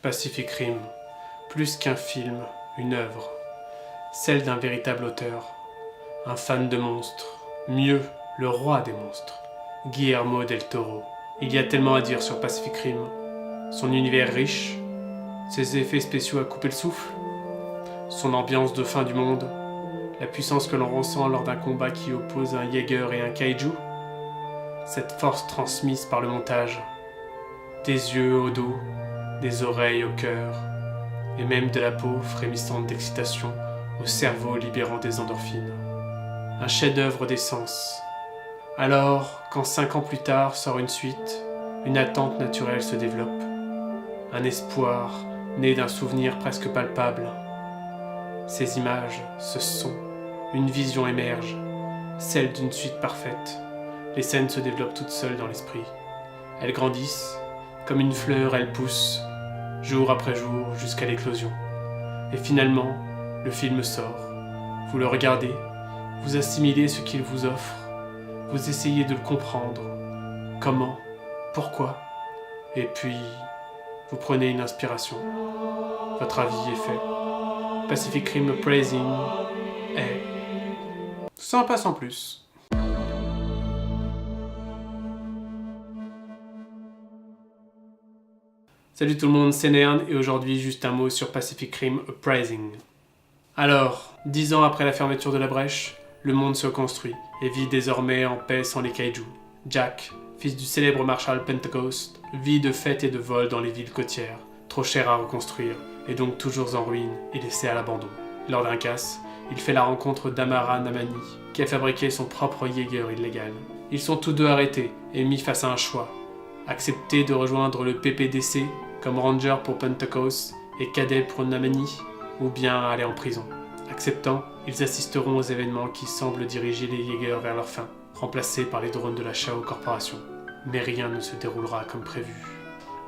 Pacific Rim, plus qu'un film, une œuvre, celle d'un véritable auteur, un fan de monstres, mieux, le roi des monstres, Guillermo del Toro. Il y a tellement à dire sur Pacific Rim, son univers riche, ses effets spéciaux à couper le souffle, son ambiance de fin du monde, la puissance que l'on ressent lors d'un combat qui oppose un Jaeger et un Kaiju, cette force transmise par le montage, des yeux au dos, des oreilles au cœur, et même de la peau frémissante d'excitation, au cerveau libérant des endorphines. Un chef-d'œuvre des sens. Alors, quand 5 ans plus tard sort une suite, une attente naturelle se développe, un espoir né d'un souvenir presque palpable. Ces images, ce son, une vision émerge, celle d'une suite parfaite. Les scènes se développent toutes seules dans l'esprit. Elles grandissent, comme une fleur, elles poussent, jour après jour, jusqu'à l'éclosion. Et finalement, le film sort. Vous le regardez, vous assimilez ce qu'il vous offre, vous essayez de le comprendre. Comment? Pourquoi? Et puis, vous prenez une inspiration. Votre avis est fait. Pacific Rim Uprising est sympa sans plus. Salut tout le monde, c'est Nern et aujourd'hui juste un mot sur Pacific Rim Uprising. Alors, 10 ans après la fermeture de la brèche, le monde se construit et vit désormais en paix sans les kaiju. Jack, fils du célèbre Marshal Pentecost, vit de fêtes et de vols dans les villes côtières, trop chères à reconstruire et donc toujours en ruine et laissées à l'abandon. Lors d'un casse, il fait la rencontre d'Amara Namani, qui a fabriqué son propre Jaeger illégal. Ils sont tous deux arrêtés et mis face à un choix. Accepter de rejoindre le PPDC comme ranger pour Pentecost et cadet pour Namani, ou bien aller en prison. Acceptant, ils assisteront aux événements qui semblent diriger les Jaegers vers leur fin, remplacés par les drones de la Shao Corporation. Mais rien ne se déroulera comme prévu.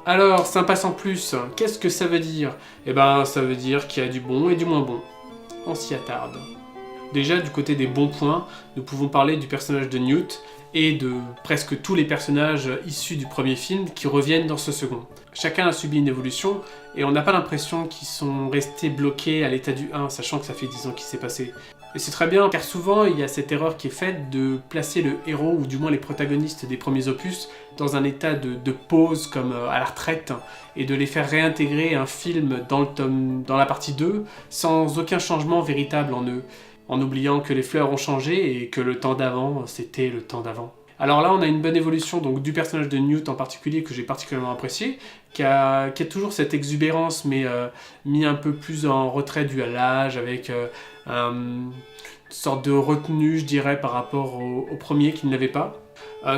Alors, sympa sans plus, qu'est-ce que ça veut dire? Eh ben, ça veut dire qu'il y a du bon et du moins bon. On s'y attarde. Déjà, du côté des bons points, nous pouvons parler du personnage de Newt et de presque tous les personnages issus du premier film qui reviennent dans ce second. Chacun a subi une évolution et on n'a pas l'impression qu'ils sont restés bloqués à l'état du 1, sachant que ça fait 10 ans qu'il s'est passé. Et c'est très bien, car souvent il y a cette erreur qui est faite de placer le héros, ou du moins les protagonistes des premiers opus, dans un état de pause comme à la retraite, et de les faire réintégrer un film dans la partie 2, sans aucun changement véritable en eux, en oubliant que les fleurs ont changé et que le temps d'avant, c'était le temps d'avant. Alors là, on a une bonne évolution donc, du personnage de Newt en particulier, que j'ai particulièrement apprécié, qui a toujours cette exubérance, mais mis un peu plus en retrait dû à l'âge, avec une sorte de retenue, je dirais, par rapport au premier qui ne l'avait pas.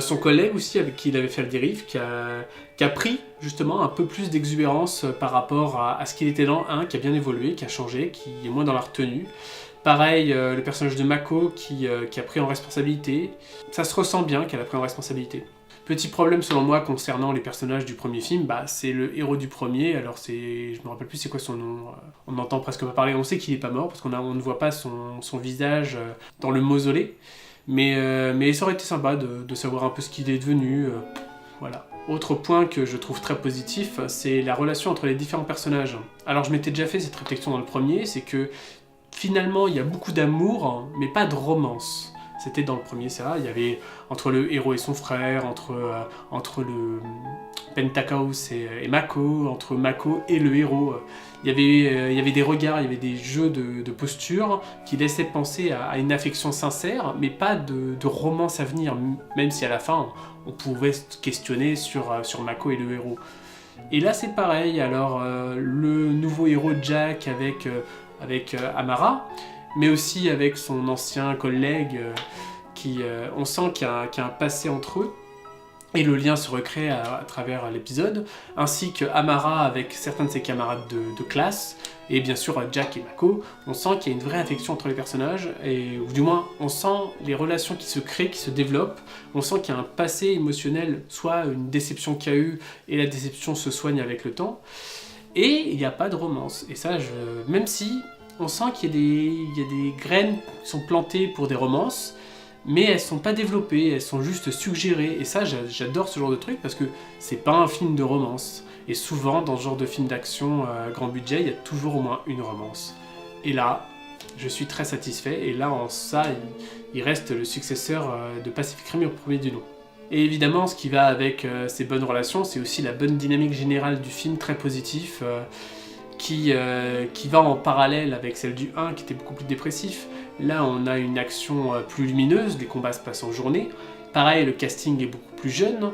Son collègue aussi, avec qui il avait fait le dérive, qui a pris justement un peu plus d'exubérance par rapport à ce qu'il était dans le 1, qui a bien évolué, qui a changé, qui est moins dans la retenue. Pareil, le personnage de Mako qui a pris en responsabilité. Ça se ressent bien qu'elle a pris en responsabilité. Petit problème selon moi concernant les personnages du premier film, c'est le héros du premier, alors je me rappelle plus c'est quoi son nom, on n'entend presque pas parler, on sait qu'il est pas mort parce qu'on ne voit pas son visage dans le mausolée, mais ça aurait été sympa de savoir un peu ce qu'il est devenu, voilà. Autre point que je trouve très positif, c'est la relation entre les différents personnages. Alors je m'étais déjà fait cette réflexion dans le premier, c'est que finalement, il y a beaucoup d'amour, mais pas de romance. C'était dans le premier, ça. Il y avait entre le héros et son frère, entre le Pentecost et Mako, entre Mako et le héros. Il y avait des regards, il y avait des jeux de posture qui laissaient penser à une affection sincère, mais pas de romance à venir, même si à la fin, on pouvait se questionner sur Mako et le héros. Et là, c'est pareil. Alors, le nouveau héros Jack avec Amara, mais aussi avec son ancien collègue on sent qu'il y a un passé entre eux et le lien se recrée à travers l'épisode, ainsi que Amara avec certains de ses camarades de classe et bien sûr Jack et Mako. On sent qu'il y a une vraie affection entre les personnages, ou du moins on sent les relations qui se créent, qui se développent, on sent qu'il y a un passé émotionnel, soit une déception qu'il y a eu et la déception se soigne avec le temps. Et il n'y a pas de romance. Et ça, même si on sent qu'il y a des graines qui sont plantées pour des romances, mais elles sont pas développées, elles sont juste suggérées. Et ça, j'adore ce genre de truc parce que c'est pas un film de romance. Et souvent, dans ce genre de film d'action grand budget, il y a toujours au moins une romance. Et là, je suis très satisfait, et là, en ça, il reste le successeur de Pacific Rim au premier du nom. Et évidemment, ce qui va avec ces bonnes relations, c'est aussi la bonne dynamique générale du film, très positif, qui va en parallèle avec celle du 1, qui était beaucoup plus dépressif. Là, on a une action plus lumineuse, les combats se passent en journée. Pareil, le casting est beaucoup plus jeune.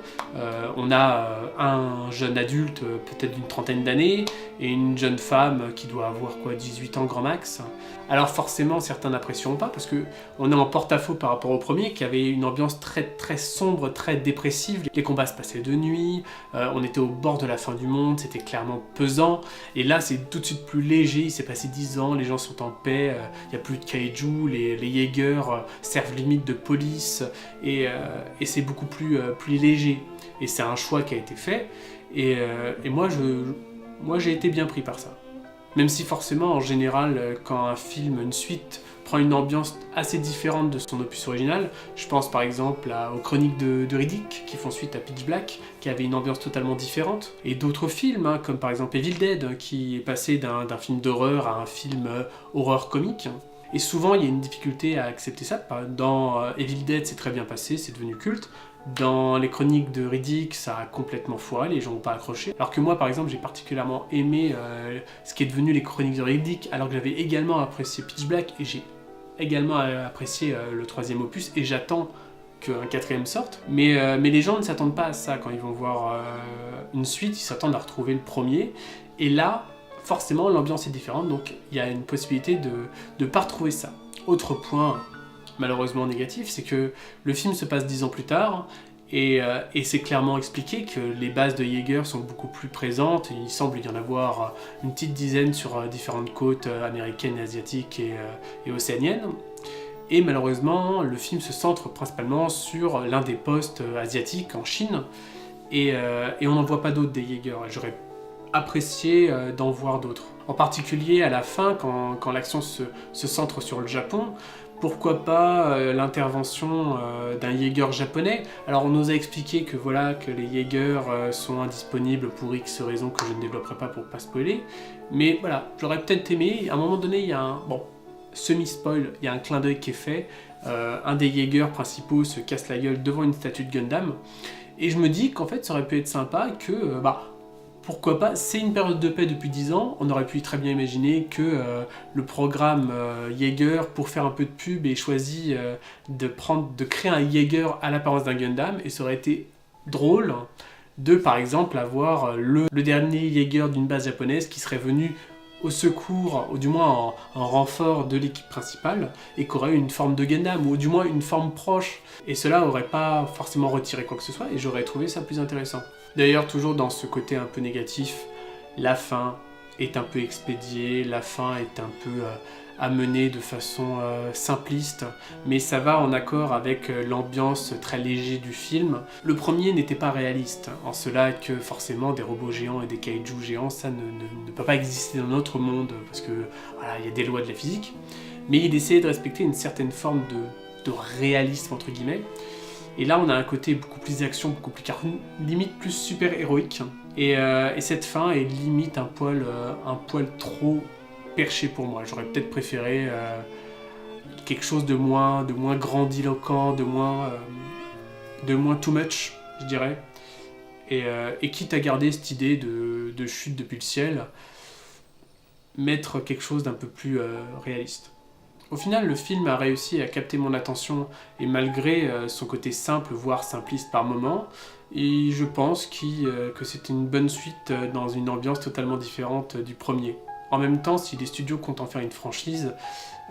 On a un jeune adulte, peut-être d'une trentaine d'années, et une jeune femme qui doit avoir 18 ans grand max. Alors forcément, certains n'apprécieront pas, parce qu'on est en porte-à-faux par rapport au premier, qui avait une ambiance très, très sombre, très dépressive. Les combats se passaient de nuit, on était au bord de la fin du monde, c'était clairement pesant. Et là, c'est tout de suite plus léger, il s'est passé 10 ans, les gens sont en paix, il n'y a plus de kaiju, les Jaegers servent limite de police, et c'est beaucoup plus léger. Et c'est un choix qui a été fait, et moi j'ai été bien pris par ça. Même si forcément, en général, quand un film, une suite, prend une ambiance assez différente de son opus original, je pense par exemple aux Chroniques de Riddick, qui font suite à Pitch Black, qui avait une ambiance totalement différente, et d'autres films, comme par exemple Evil Dead, qui est passé d'un film d'horreur à un film horreur comique. Et souvent, il y a une difficulté à accepter ça. Dans Evil Dead, c'est très bien passé, c'est devenu culte. Dans les Chroniques de Riddick, ça a complètement foiré, les gens n'ont pas accroché. Alors que moi, par exemple, j'ai particulièrement aimé ce qui est devenu les Chroniques de Riddick, alors que j'avais également apprécié Pitch Black, et j'ai également apprécié le troisième opus, et j'attends qu'un quatrième sorte. Mais les gens ne s'attendent pas à ça quand ils vont voir une suite, ils s'attendent à retrouver le premier. Et là, forcément, l'ambiance est différente, donc il y a une possibilité de ne pas retrouver ça. Autre point malheureusement négatif, c'est que le film se passe 10 ans plus tard, et c'est clairement expliqué que les bases de Jaeger sont beaucoup plus présentes, il semble y en avoir une petite dizaine sur différentes côtes américaines, asiatiques et océaniennes. Et malheureusement, le film se centre principalement sur l'un des postes asiatiques en Chine, et on n'en voit pas d'autres des Jaeger. J'aurais apprécié d'en voir d'autres. En particulier à la fin, quand l'action se centre sur le Japon, pourquoi pas l'intervention d'un Jaeger japonais. Alors on nous a expliqué que voilà, que les Jaeger sont indisponibles pour X raisons que je ne développerai pas pour pas spoiler, mais voilà, j'aurais peut-être aimé, à un moment donné il y a un, semi-spoil, il y a un clin d'œil qui est fait, un des Jaeger principaux se casse la gueule devant une statue de Gundam, et je me dis qu'en fait ça aurait pu être sympa que, pourquoi pas, c'est une période de paix depuis 10 ans, on aurait pu très bien imaginer que le programme Jaeger, pour faire un peu de pub, ait choisi de créer un Jaeger à l'apparence d'un Gundam, et ça aurait été drôle de, par exemple, avoir le dernier Jaeger d'une base japonaise qui serait venu au secours, ou du moins en renfort de l'équipe principale, et qui aurait eu une forme de Gundam, ou du moins une forme proche, et cela aurait pas forcément retiré quoi que ce soit, et j'aurais trouvé ça plus intéressant. D'ailleurs, toujours dans ce côté un peu négatif, la fin est un peu expédiée, la fin est un peu amenée de façon simpliste, mais ça va en accord avec l'ambiance très légère du film. Le premier n'était pas réaliste, en cela que forcément des robots géants et des kaiju géants, ça ne peut pas exister dans notre monde, parce que voilà, il y a des lois de la physique, mais il essayait de respecter une certaine forme de réalisme, entre guillemets. Et là, on a un côté beaucoup plus d'action, beaucoup plus cartoon, limite plus super-héroïque. Et cette fin est limite un poil trop perché pour moi. J'aurais peut-être préféré quelque chose de moins grandiloquent, de moins too much, je dirais. Et quitte à garder cette idée de chute depuis le ciel, mettre quelque chose d'un peu plus réaliste. Au final, le film a réussi à capter mon attention, et malgré son côté simple, voire simpliste par moments, et je pense que c'était une bonne suite dans une ambiance totalement différente du premier. En même temps, si les studios comptent en faire une franchise,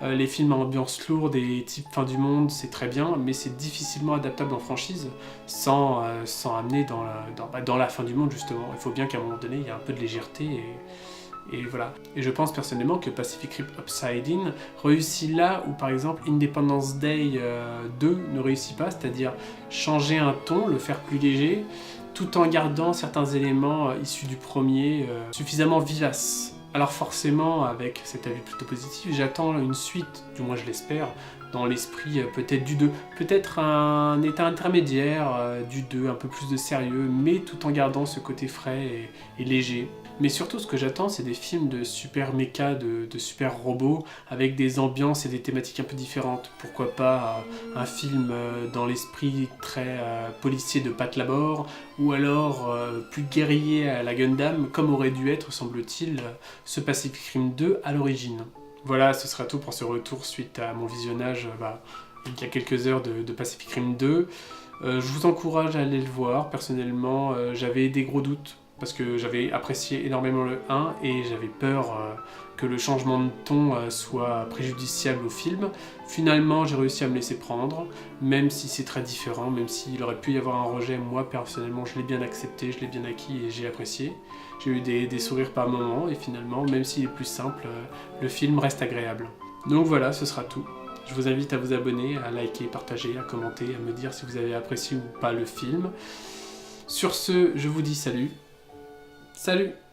les films à ambiance lourde et type fin du monde, c'est très bien, mais c'est difficilement adaptable en franchise sans amener dans la fin du monde, justement. Il faut bien qu'à un moment donné, il y ait un peu de légèreté, et voilà. Et je pense personnellement que Pacific Rim Upside In réussit là où par exemple Independence Day 2 ne réussit pas, c'est-à-dire changer un ton, le faire plus léger, tout en gardant certains éléments issus du premier suffisamment vivaces. Alors forcément, avec cet avis plutôt positif, j'attends une suite, du moins je l'espère, dans l'esprit peut-être du 2. Peut-être un état intermédiaire du 2, un peu plus de sérieux, mais tout en gardant ce côté frais et léger. Mais surtout, ce que j'attends, c'est des films de super méca, de super robots, avec des ambiances et des thématiques un peu différentes. Pourquoi pas un film dans l'esprit très policier de Pat Labor, ou alors plus guerrier à la Gundam, comme aurait dû être, semble-t-il, ce Pacific Rim 2 à l'origine. Voilà, ce sera tout pour ce retour suite à mon visionnage il y a quelques heures de Pacific Rim 2. Je vous encourage à aller le voir. Personnellement, j'avais des gros doutes parce que j'avais apprécié énormément le 1 et j'avais peur que le changement de ton soit préjudiciable au film. Finalement, j'ai réussi à me laisser prendre, même si c'est très différent, même s'il aurait pu y avoir un rejet. Moi, personnellement, je l'ai bien accepté, je l'ai bien acquis et j'ai apprécié. J'ai eu des sourires par moments et finalement, même s'il est plus simple, le film reste agréable. Donc voilà, ce sera tout. Je vous invite à vous abonner, à liker, partager, à commenter, à me dire si vous avez apprécié ou pas le film. Sur ce, je vous dis salut. Salut!